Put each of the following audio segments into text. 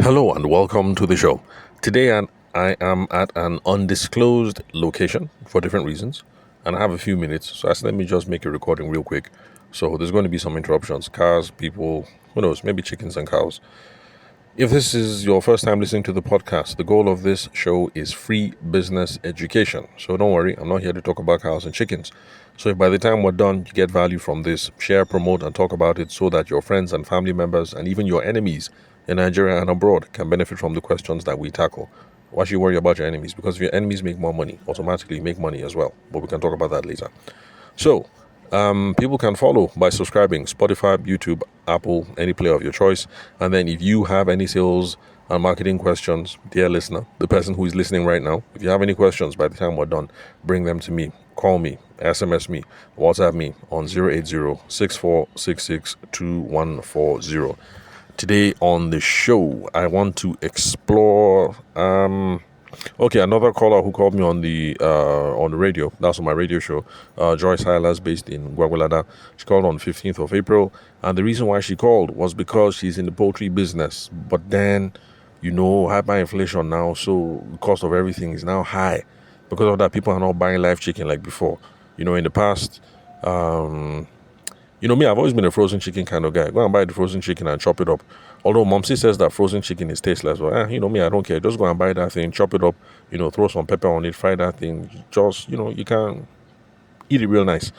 Hello and welcome to the show. Today I am at an undisclosed location for different reasons, and I have a few minutes, so I said let me just make a recording real quick. So there's going to be some interruptions, cars, people, who knows, maybe chickens and cows. If this is your first time listening to the podcast, the goal of this show is free business education. So don't worry, I'm not here to talk about cows and chickens. So if by the time we're done, you get value from this, share, promote, and talk about it so that your friends and family members and even your enemies in Nigeria and abroad can benefit from the questions that we tackle. Why should you worry about your enemies? Because if your enemies make more money, automatically you make money as well. But we can talk about that later. So, people can follow by subscribing Spotify, YouTube, Apple, any player of your choice. And then if you have any sales and marketing questions, dear listener, the person who is listening right now, if you have any questions by the time we're done, bring them to me. Call me, SMS me, WhatsApp me on 080-6466-2140. Today on the show, I want to explore okay, another caller who called me on the radio. That's on my radio show. Joyce Hylas, based in Gwagwalada. She called on 15th of April, and the reason why she called was because she's in the poultry business. But then, hyperinflation now, so the cost of everything is now high. Because of that, people are not buying live chicken like before. In the past, me, I've always been a frozen chicken kind of guy. Go and buy the frozen chicken and chop it up. Although Momsy says that frozen chicken is tasteless. Well, me, I don't care. Just go and buy that thing, chop it up, throw some pepper on it, fry that thing. Just, you can eat it real nice.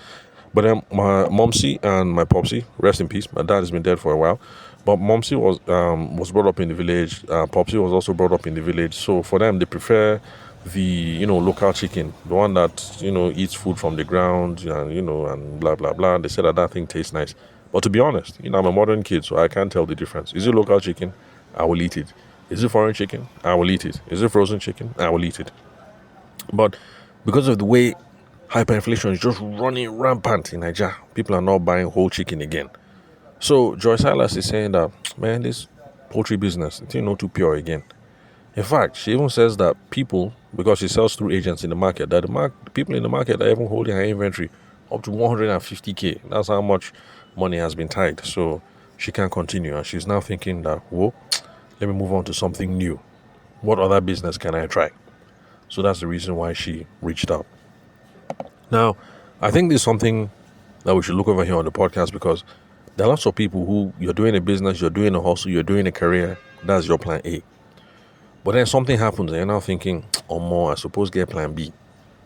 But then my Momsy and my Popsy, rest in peace. My dad has been dead for a while. But Momsy was brought up in the village. Popsy was also brought up in the village. So for them, they prefer the local chicken, the one that eats food from the ground and and blah blah blah. They said that thing tastes nice. But to be honest, I'm a modern kid, so I can't tell the difference. Is it local chicken? I will eat it. Is it foreign chicken? I will eat it. Is it frozen chicken? I will eat it. But because of the way hyperinflation is just running rampant in Nigeria, people are not buying whole chicken again. So Joyce Silas is saying that, man, this poultry business, it's not too pure again. In fact, she even says that people, because she sells through agents in the market, that the people in the market are even holding her inventory up to 150K. That's how much money has been tied. So she can't continue. And she's now thinking that, whoa, let me move on to something new. What other business can I try? So that's the reason why she reached out. Now, I think there's something that we should look over here on the podcast, because there are lots of people who, you're doing a business, you're doing a hustle, you're doing a career. That's your plan A. But then something happens and you're now thinking, oh, more, I suppose get plan B.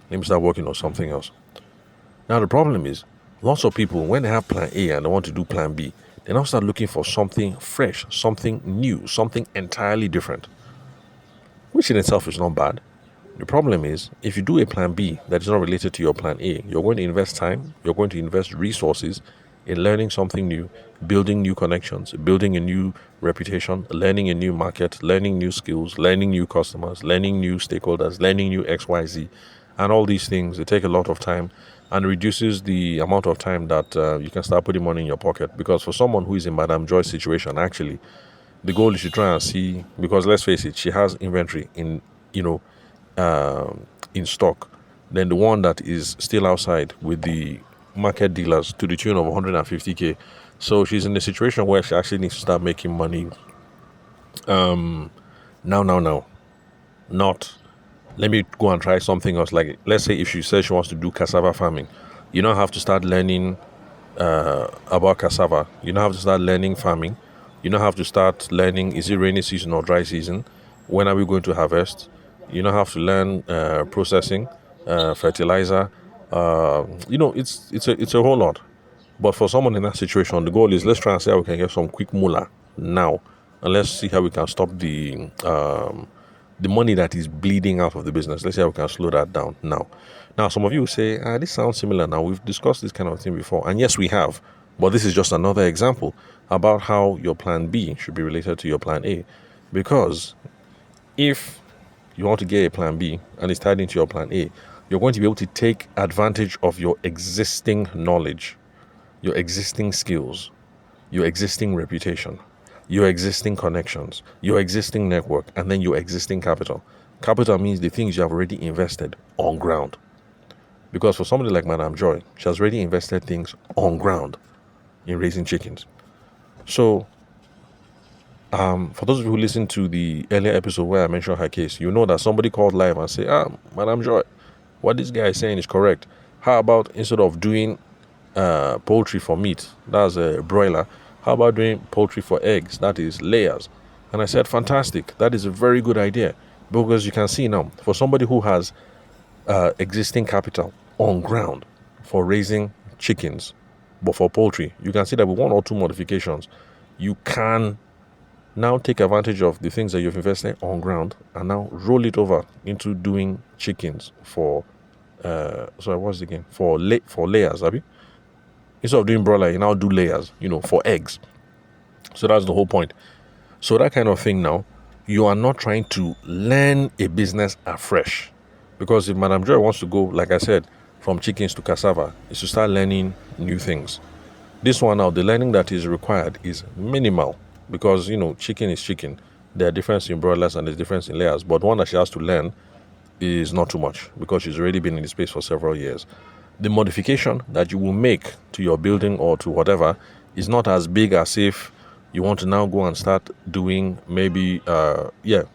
Let me start working on something else. Now, the problem is, lots of people, when they have plan A and they want to do plan B, they now start looking for something fresh, something new, something entirely different, which in itself is not bad. The problem is, if you do a plan B that is not related to your plan A, you're going to invest time, you're going to invest resources in learning something new, building new connections, building a new reputation, learning a new market, learning new skills, learning new customers, learning new stakeholders, learning new XYZ. And all these things, they take a lot of time and reduces the amount of time that you can start putting money in your pocket. Because for someone who is in Madame Joy's situation, actually, the goal is to try and see, because let's face it, she has inventory in stock. Then the one that is still outside with the market dealers to the tune of 150K. So she's in a situation where she actually needs to start making money now. Not, let me go and try something else. Like, let's say if she says she wants to do cassava farming, you don't have to start learning about cassava. You don't have to start learning farming. You don't have to start learning, is it rainy season or dry season? When are we going to harvest? You don't have to learn processing, fertilizer. It's a whole lot. But for someone in that situation, the goal is, let's try and see how we can get some quick moolah now, and let's see how we can stop the money that is bleeding out of the business. Let's see how we can slow that down now. Now, some of you say, this sounds similar. Now, we've discussed this kind of thing before, and yes, we have. But this is just another example about how your plan B should be related to your plan A, because if you want to get a plan B and it's tied into your plan A, you're going to be able to take advantage of your existing knowledge, your existing skills, your existing reputation, your existing connections, your existing network, and then your existing capital. Capital means the things you have already invested on ground. Because for somebody like Madame Joy, she has already invested things on ground in raising chickens. So For those of you who listened to the earlier episode where I mentioned her case, you know that somebody called live and say, Madam Joy, what this guy is saying is correct. How about instead of doing poultry for meat, that's a broiler, how about doing poultry for eggs, that is layers? And I said, fantastic, that is a very good idea. Because you can see now, for somebody who has existing capital on ground for raising chickens, but for poultry, you can see that with one or two modifications, you can now take advantage of the things that you've invested on ground and now roll it over into doing chickens for for layers, Abby. Instead of doing broiler, you now do layers, for eggs. So that's the whole point. So that kind of thing now, you are not trying to learn a business afresh. Because if Madam Joy wants to go, like I said, from chickens to cassava, is to start learning new things. This one now, the learning that is required is minimal. Because, chicken is chicken. There are differences in broilers and there's difference in layers. But one that she has to learn is not too much because she's already been in the space for several years. The modification that you will make to your building or to whatever is not as big as if you want to now go and start doing maybe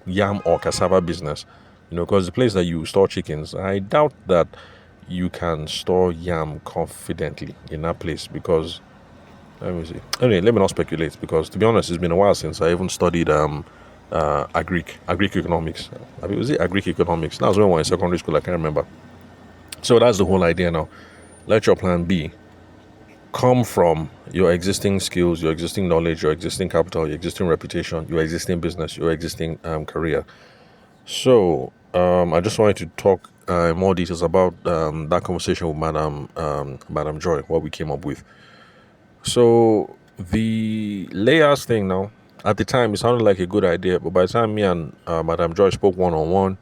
yam or cassava business. Because the place that you store chickens, I doubt that you can store yam confidently in that place because, let me see. Anyway, let me not speculate because, to be honest, it's been a while since I even studied agric economics. Was it agric economics? That was when we were in secondary school, I can't remember. So that's the whole idea now. Let your plan B come from your existing skills, your existing knowledge, your existing capital, your existing reputation, your existing business, your existing career. So I just wanted to talk in more details about that conversation with Madam Joy, what we came up with. So the layers thing now, at the time, it sounded like a good idea, but by the time me and Madam Joy spoke one-on-one,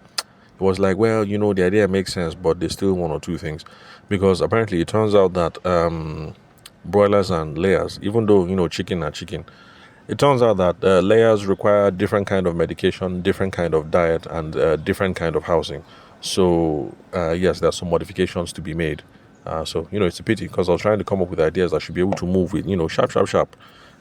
it was like, well, the idea makes sense, but there's still one or two things. Because apparently it turns out that broilers and layers, even though, chicken are chicken, it turns out that layers require different kind of medication, different kind of diet, and different kind of housing. So, yes, there are some modifications to be made. So, it's a pity because I was trying to come up with ideas that should be able to move with, sharp,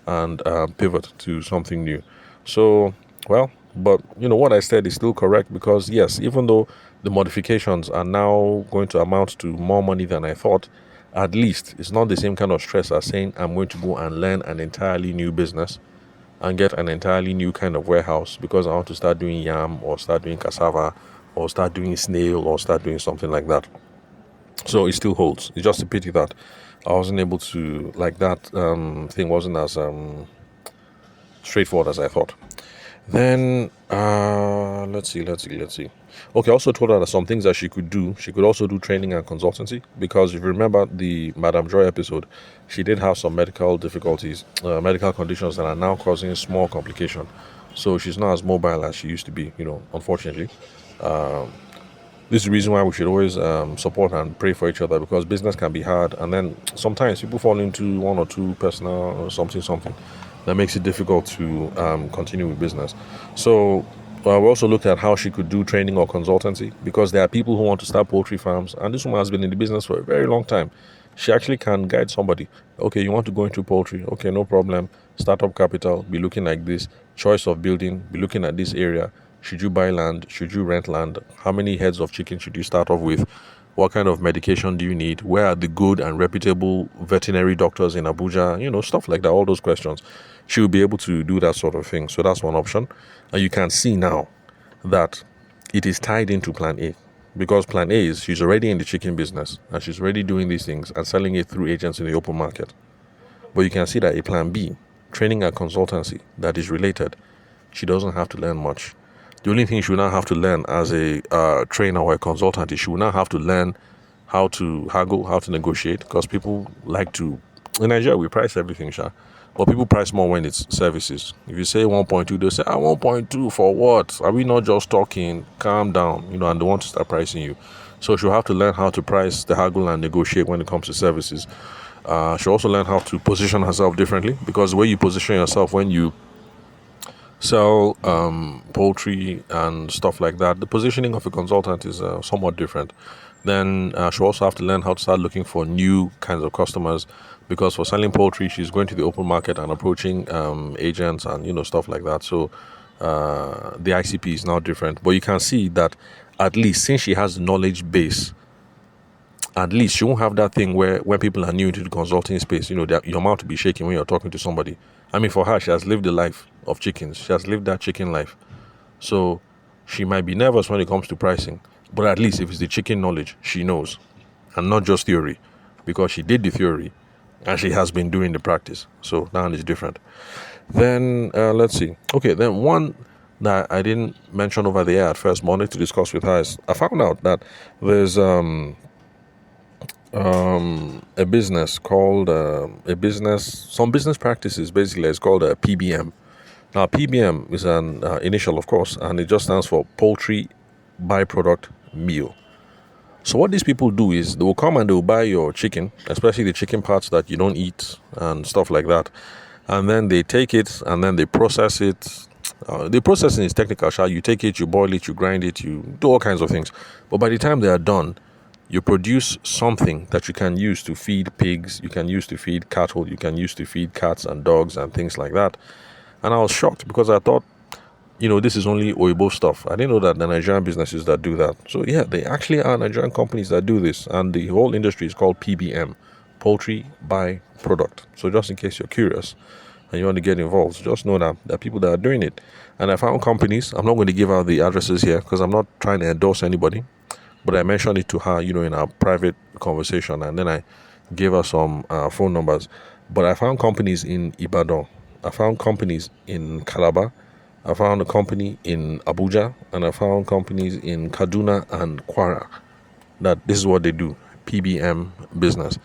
and pivot to something new. So, well, but, what I said is still correct because, yes, even though the modifications are now going to amount to more money than I thought, at least it's not the same kind of stress as saying I'm going to go and learn an entirely new business and get an entirely new kind of warehouse because I want to start doing yam or start doing cassava or start doing snail or start doing something like that. So it still holds. It's just a pity that I wasn't able to, like that thing wasn't as straightforward as I thought. Then, let's see. Okay, I also told her that some things that she could do. She could also do training and consultancy because if you remember the Madam Joy episode, she did have some medical difficulties, medical conditions that are now causing small complication. So she's not as mobile as she used to be, unfortunately. This is the reason why we should always support and pray for each other because business can be hard and then sometimes people fall into one or two personal or something that makes it difficult to continue with business. So we also looked at how she could do training or consultancy because there are people who want to start poultry farms and this woman has been in the business for a very long time. She actually can guide somebody. Okay, you want to go into poultry? Okay, no problem. Startup capital, be looking like this. Choice of building, be looking at this area. Should you buy land? Should you rent land? How many heads of chicken should you start off with? What kind of medication do you need? Where are the good and reputable veterinary doctors in Abuja? Stuff like that, all those questions. She will be able to do that sort of thing. So that's one option. And you can see now that it is tied into plan A. Because plan A is she's already in the chicken business and she's already doing these things and selling it through agents in the open market. But you can see that a plan B, training and consultancy, that is related, she doesn't have to learn much. The only thing she will now have to learn as a trainer or a consultant is she will now have to learn how to haggle, how to negotiate, because people like to, in Nigeria, we price everything, but people price more when it's services. If you say 1.2, they'll say, 1.2 for what? Are we not just talking? Calm down, and they want to start pricing you. So she'll have to learn how to price the haggle and negotiate when it comes to services. She'll also learn how to position herself differently, because the way you position yourself when you sell poultry and stuff like that, the positioning of a consultant is somewhat different. Then she'll also have to learn how to start looking for new kinds of customers, because for selling poultry, she's going to the open market and approaching agents and stuff like that. So the ICP is now different. But you can see that at least since she has knowledge base, at least she won't have that thing where when people are new into the consulting space, your mouth will be shaking when you're talking to somebody. I mean, for her, she has lived the life of chickens. She has lived that chicken life. So she might be nervous when it comes to pricing, but at least if it's the chicken knowledge, she knows, and not just theory, because she did the theory and she has been doing the practice. So that is different. Then let's see. Okay, then one that I didn't mention over the air at first, but I wanted to discuss with her is I found out that there's a business called some business practices basically. It's called a PBM. Now PBM is an initial, of course, and it just stands for poultry byproduct meal. So what these people do is they will come and they will buy your chicken, especially the chicken parts that you don't eat and stuff like that, and then they take it and then they process it. The processing is technical. You take it, you boil it, you grind it, you do all kinds of things. But by the time they are done, you produce something that you can use to feed pigs, you can use to feed cattle, you can use to feed cats and dogs and things like that. And I was shocked because I thought, this is only Oibo stuff. I didn't know that the Nigerian businesses that do that. So yeah, they actually are Nigerian companies that do this. And the whole industry is called PBM, Poultry by Product. So just in case you're curious and you want to get involved, just know that there are people that are doing it. And I found companies, I'm not going to give out the addresses here because I'm not trying to endorse anybody. But I mentioned it to her, in our private conversation, and then I gave her some phone numbers. But I found companies in Ibadan. I found companies in Calabar. I found a company in Abuja. And I found companies in Kaduna and Kwara. That this is what they do, PBM business.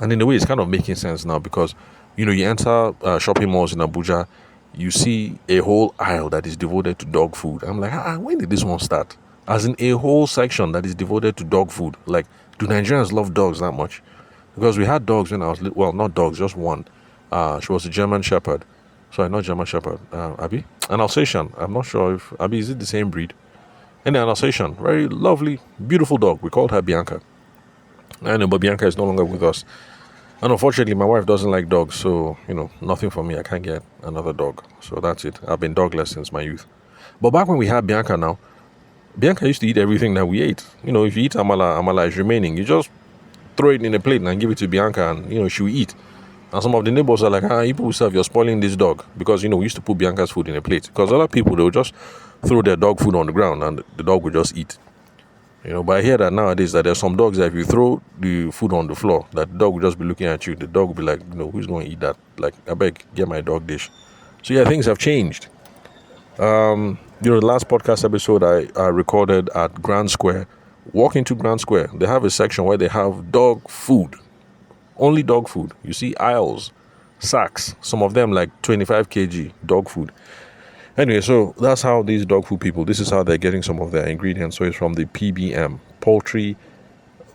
And in a way, it's kind of making sense now because, you enter shopping malls in Abuja, you see a whole aisle that is devoted to dog food. I'm like, when did this one start? As in a whole section that is devoted to dog food. Like, do Nigerians love dogs that much? Because we had dogs when I was well, not dogs, just one. She was a German Shepherd. Sorry, not German Shepherd. Abby? An Alsatian. I'm not sure if Abby, is it the same breed? And an Alsatian, very lovely, beautiful dog. We called her Bianca. I know, but Bianca is no longer with us. And unfortunately, my wife doesn't like dogs, so nothing for me. I can't get another dog. So that's it. I've been dogless since my youth. But back when we had Bianca now, Bianca used to eat everything that we ate. If you eat amala is remaining. You just throw it in a plate and give it to Bianca and, she will eat. And some of the neighbors are like, people yourself, you're spoiling this dog. Because, we used to put Bianca's food in a plate. Because other people, they would just throw their dog food on the ground and the dog would just eat. But I hear that nowadays that there's some dogs that if you throw the food on the floor, that the dog will just be looking at you. The dog will be like, who's going to eat that? Like, I beg, get my dog dish. So yeah, things have changed. The last podcast episode I recorded at Grand Square. Walk into Grand Square. They have a section where they have dog food. Only dog food. You see aisles, sacks, some of them like 25 kg dog food. Anyway, so that's how these dog food people, this is how they're getting some of their ingredients. So it's from the PBM, Poultry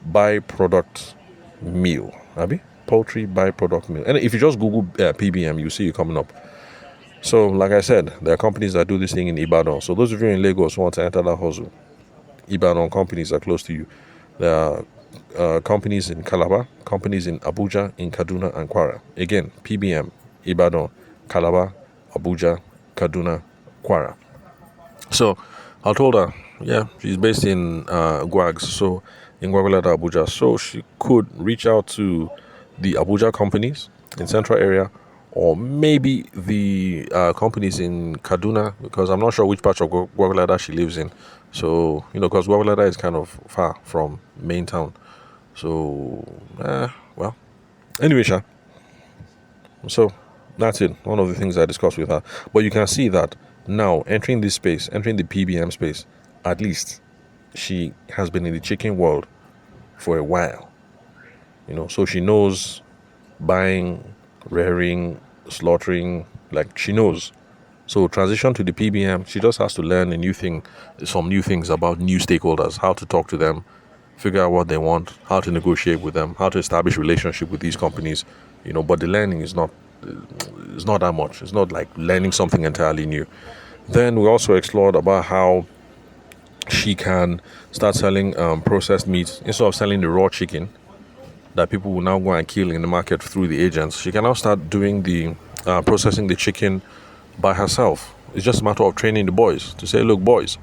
Byproduct Meal. Abi? Poultry Byproduct Meal. And if you just Google PBM, you see it coming up. So, like I said, there are companies that do this thing in Ibadan. So those of you in Lagos who want to enter that hustle, Ibadan companies are close to you. There are companies in Calabar, companies in Abuja, in Kaduna, and Kwara. Again, PBM, Ibadan, Calabar, Abuja, Kaduna, Kwara. So I told her, yeah, she's based in Gwags, so in Gwagwalada, Abuja. So she could reach out to the Abuja companies in central area, or maybe the companies in Kaduna, because I'm not sure which part of Gwagwalada she lives in. So, because Gwagwalada is kind of far from main town. So, well, anyway, Sha. So, that's it. One of the things I discussed with her. But you can see that now, entering this space, entering the PBM space, at least she has been in the chicken world for a while. So she knows buying, rearing, slaughtering, like she knows. So transition to the PBM, she just has to learn some new things about new stakeholders, how to talk to them, figure out what they want, how to negotiate with them, how to establish relationship with these companies, but the learning is not that much. It's not like learning something entirely new. Then we also explored about how she can start selling processed meats instead of selling the raw chicken that people will now go and kill in the market through the agents. She can now start doing the processing the chicken by herself. It's just a matter of training the boys to say, look, boys,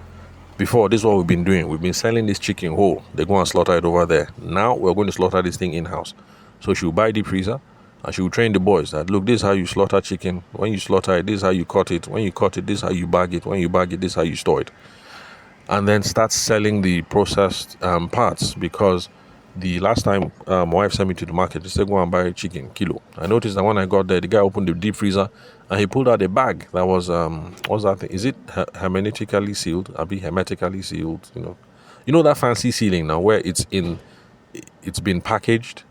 before, this is what we've been doing. We've been selling this chicken whole. They go and slaughter it over there. Now we're going to slaughter this thing in-house. So she'll buy the freezer and she'll train the boys that, look, this is how you slaughter chicken. When you slaughter it, this is how you cut it. When you cut it, this is how you bag it. When you bag it, this is how you store it. And then start selling the processed parts, because the last time my wife sent me to the market, she said, go and buy a chicken, kilo. I noticed that when I got there, the guy opened the deep freezer and he pulled out a bag that was, what's that thing? Is it hermetically sealed? Hermetically sealed, You know that fancy sealing now where it's been packaged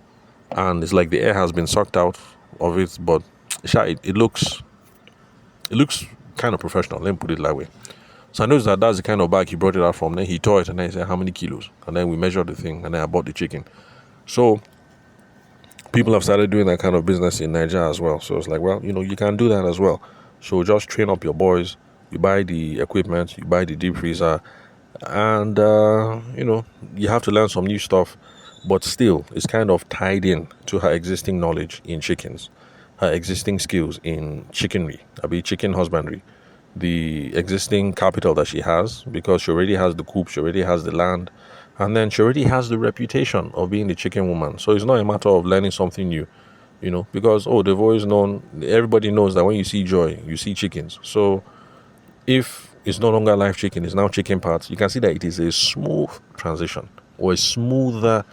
and it's like the air has been sucked out of it, but it looks kind of professional, let me put it that way. So I noticed that's the kind of bag he brought it out from. Then he tore it and then he said, how many kilos? And then we measured the thing and then I bought the chicken. So people have started doing that kind of business in Nigeria as well. So it's like, well, you can do that as well. So just train up your boys. You buy the equipment, you buy the deep freezer, and, you have to learn some new stuff. But still, it's kind of tied in to her existing knowledge in chickens, her existing skills in chickenry, chicken husbandry, the existing capital that she has, because she already has the coop, she already has the land, and then she already has the reputation of being the chicken woman. So it's not a matter of learning something new, because they've always known, everybody knows that when you see Joy, you see chickens. So if it's no longer live chicken, it's now chicken parts, you can see that it is a smooth transition, or a smoother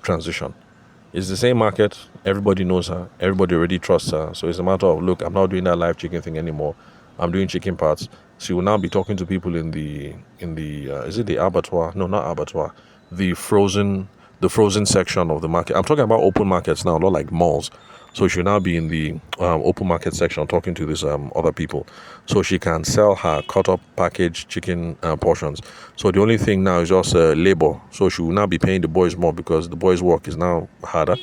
transition. It's the same market, everybody knows her, everybody already trusts her. So it's a matter of, look, I'm not doing that live chicken thing anymore. I'm doing chicken parts. She will now be talking to people in the is it the abattoir? No, not abattoir. The frozen section of the market. I'm talking about open markets now, not like malls. So she'll now be in the open market section talking to these other people. So she can sell her cut up packaged chicken portions. So the only thing now is just labor. So she will now be paying the boys more because the boys' work is now harder.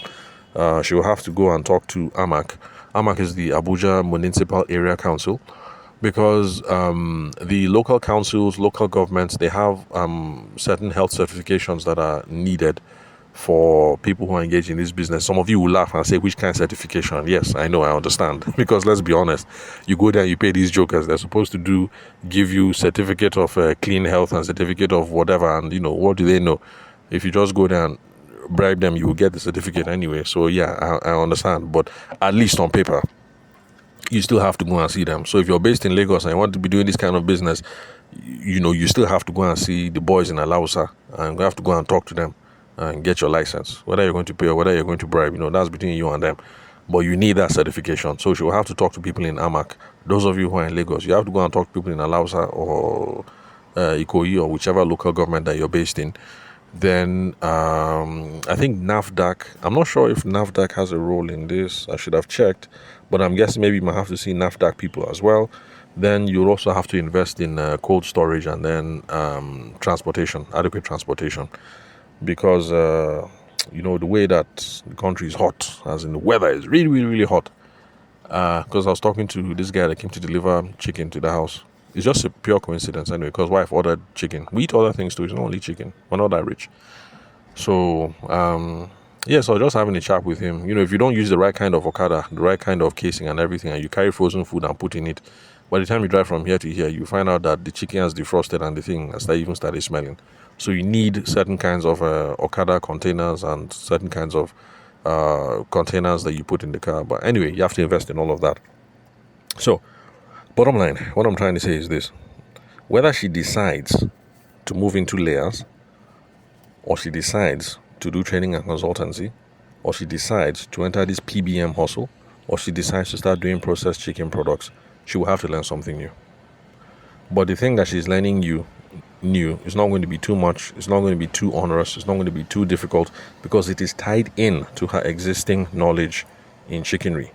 She will have to go and talk to AMAC. AMAC is the Abuja Municipal Area Council. Because the local councils, local governments, they have certain health certifications that are needed for people who are engaged in this business. Some of you will laugh and say, which kind of certification? Yes, I know, I understand. Because let's be honest, you go there, you pay these jokers, they're supposed to give you certificate of clean health and certificate of whatever, and what do they know? If you just go there and bribe them, you will get the certificate anyway. So yeah, I understand, but at least on paper, you still have to go and see them. So if you're based in Lagos and you want to be doing this kind of business, you still have to go and see the boys in Alausa, and you have to go and talk to them and get your license. Whether you're going to pay or whether you're going to bribe, that's between you and them. But you need that certification. So you will have to talk to people in AMAC. Those of you who are in Lagos, you have to go and talk to people in Alausa or Ikoyi or whichever local government that you're based in. Then I think NAFDAC, I'm not sure if NAFDAC has a role in this. I should have checked, but I'm guessing maybe you might have to see NAFDAC people as well. Then you'll also have to invest in cold storage and then transportation, adequate transportation, because the way that the country is hot, as in the weather is really, really, really hot. Because I was talking to this guy that came to deliver chicken to the house. It's just a pure coincidence anyway, because wife ordered chicken. We eat other things too, it's not only chicken. We're not that rich. So, so I was just having a chat with him. If you don't use the right kind of Okada, the right kind of casing and everything, and you carry frozen food and put in it, by the time you drive from here to here, you find out that the chicken has defrosted and the thing has even started smelling. So you need certain kinds of Okada containers and certain kinds of containers that you put in the car. But anyway, you have to invest in all of that. So, bottom line, what I'm trying to say is this. Whether she decides to move into layers, or she decides to do training and consultancy, or she decides to enter this PBM hustle, or she decides to start doing processed chicken products, she will have to learn something new. But the thing that she's learning new is not going to be too much, it's not going to be too onerous, it's not going to be too difficult, because it is tied in to her existing knowledge in chickenry,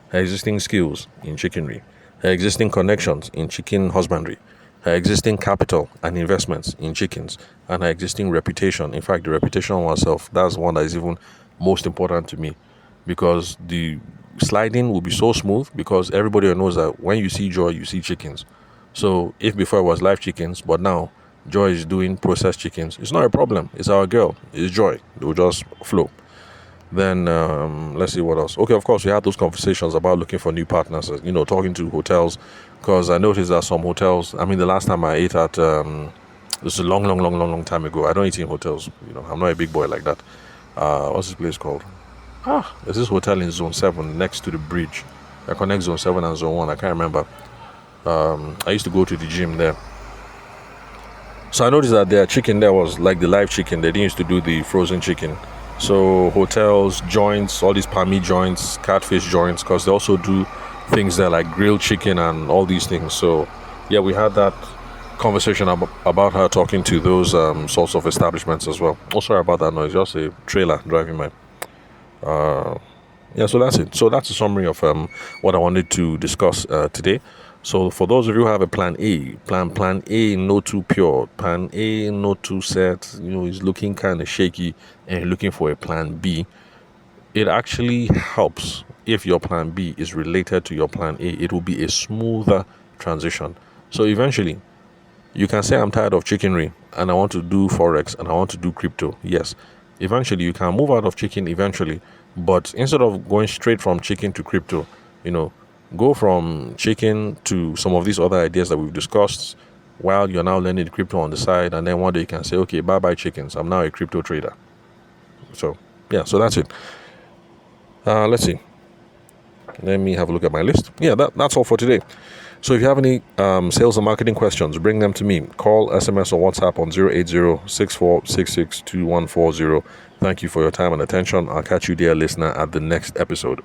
her existing skills in chickenry, her existing connections in chicken husbandry, her existing capital and investments in chickens, and her existing reputation. In fact, the reputation of herself, that's one that is even most important to me, because the sliding will be so smooth, because everybody knows that when you see Joy, you see chickens. So if before it was live chickens, but now Joy is doing processed chickens, it's not a problem. It's our girl. It's Joy. It will just flow. Then let's see what else. Okay, of course, we had those conversations about looking for new partners. Talking to hotels, because I noticed that some hotels. I mean, the last time I ate at this is a long time ago. I don't eat in hotels. I'm not a big boy like that. What's this place called? There's this hotel in Zone 7 next to the bridge that connects Zone 7 and Zone 1. I can't remember. I used to go to the gym there. So I noticed that their chicken there was like the live chicken. They didn't used to do the frozen chicken. So hotels, joints, all these palmy joints, catfish joints, because they also do things there like grilled chicken and all these things. So yeah, we had that conversation about her talking to those sorts of establishments as well. Oh, sorry about that noise. Just a trailer driving by. So that's it. So that's a summary of what I wanted to discuss today. So for those of you who have a plan A, plan A not too pure, plan A not too set, is looking kind of shaky, and you're looking for a plan B, it actually helps if your plan B is related to your plan A. It will be a smoother transition. So eventually, you can say, I'm tired of chickenry and I want to do Forex and I want to do crypto. Yes, eventually you can move out of chicken eventually, but instead of going straight from chicken to crypto, go from chicken to some of these other ideas that we've discussed while you're now learning crypto on the side, and then one day you can say, okay, bye chickens, I'm now a crypto trader. So that's it. Let's see, let me have a look at my list. That's all for today. So if you have any sales and marketing questions, bring them to me. Call, SMS, or WhatsApp on 080-6466-2140. Thank you for your time and attention. I'll catch you, dear listener, at the next episode.